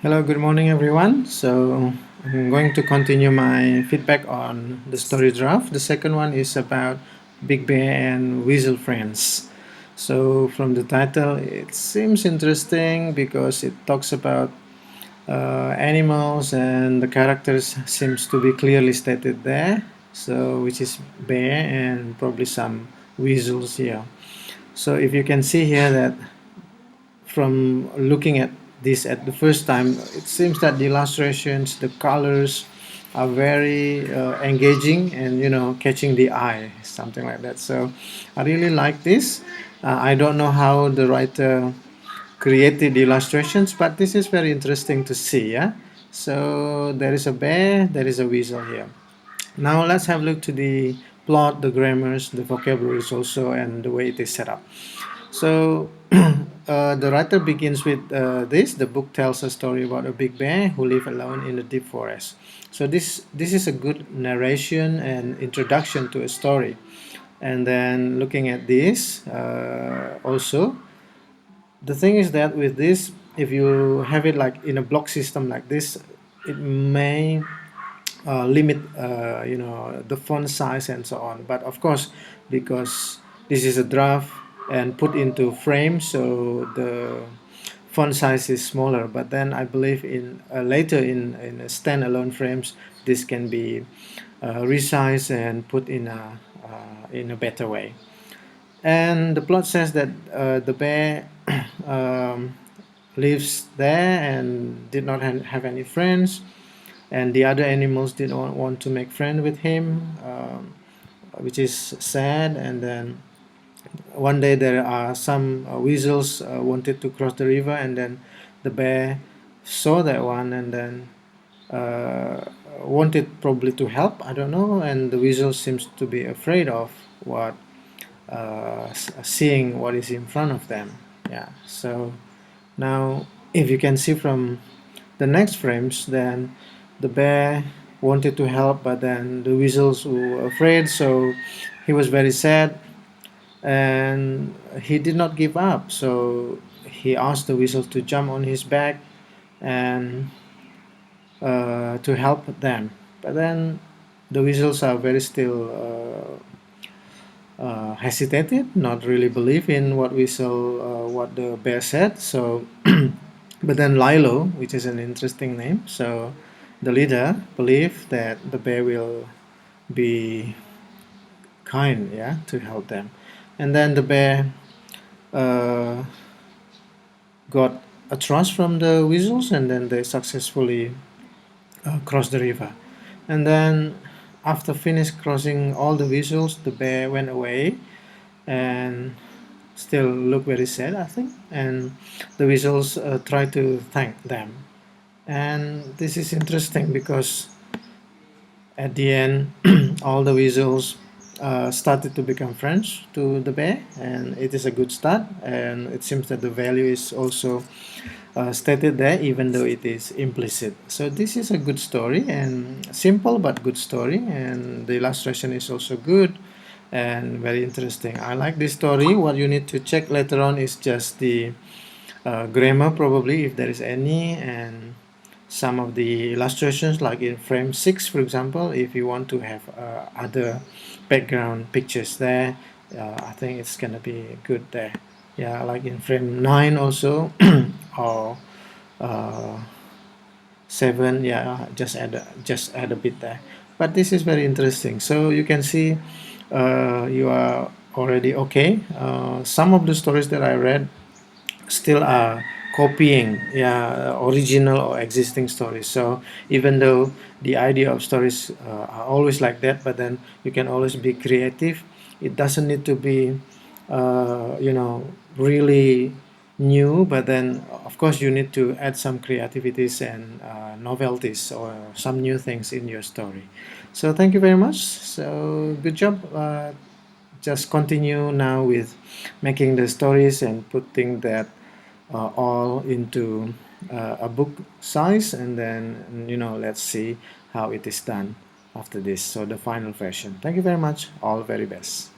Hello, good morning, everyone. So, I'm going to continue my feedback on the story draft. The second one is about Big Bear and Weasel Friends. So, from the title, it seems interesting because it talks about animals and the characters seems to be clearly stated there. So, which is bear and probably some weasels here. So, if you can see here that from looking at this at the first time, it seems that the illustrations, the colors are very engaging and catching the eye, something like that. So I really like this. I don't know how the writer created the illustrations, but this is very interesting to see. Yeah. So there is a bear, there is a weasel here. Now let's have a look to the plot, the grammars, the vocabularies also, and the way it is set up. So the writer begins with this. The book tells a story about a big bear who lives alone in the deep forest. So this is a good narration and introduction to a story. And then looking at this also, the thing is that with this, if you have it like in a block system like this, it may limit the font size and so on. But of course, because this is a draft and put into frame, so the font size is smaller. But then I believe in later in standalone frames, this can be resized and put in a better way. And the plot says that the bear um, lives there and did not have any friends, and the other animals did not want to make friends with him, which is sad. And then one day there are some weasels wanted to cross the river, and then the bear saw that one and then uh, wanted probably to help, I don't know, and the weasel seems to be afraid of what seeing what is in front of them. Yeah, so now if you can see from the next frames, then the bear wanted to help, but then the weasels were afraid, so he was very sad and he did not give up. So he asked the weasel to jump on his back and to help them. But then the weasels are very still hesitated, not really believe in what the bear said. So, but then Lilo, which is an interesting name, so the leader believed that the bear will be kind, yeah, to help them, and then the bear uh, got a trust from the weasels, and then they successfully crossed the river, and then after finished crossing all the weasels, the bear went away and still look very sad, I think. And the weasels try to thank them. And this is interesting because at the end, all the weasels started to become friends to the bear, and it is a good start. And it seems that the value is also stated there, even though it is implicit. So this is a good story and simple but good story, and the illustration is also good and very interesting. I like this story. What you need to check later on is just the grammar, probably, if there is any, and some of the illustrations, like in frame 6, for example, if you want to have other background pictures there, I think it's gonna be good there. Yeah, like in frame 9 also, or uh, 7. Yeah, just add a bit there. But this is very interesting. So you can see you are already okay. Some of the stories that I read still are copying, yeah, original or existing stories. So even though the idea of stories are always like that, but then you can always be creative. It doesn't need to be really new, but then of course you need to add some creativities and novelties or some new things in your story. So thank you very much. So good job. Just continue now with making the stories and putting that all into a book size, and then let's see how it is done after this. So the final version. Thank you very much. All very best.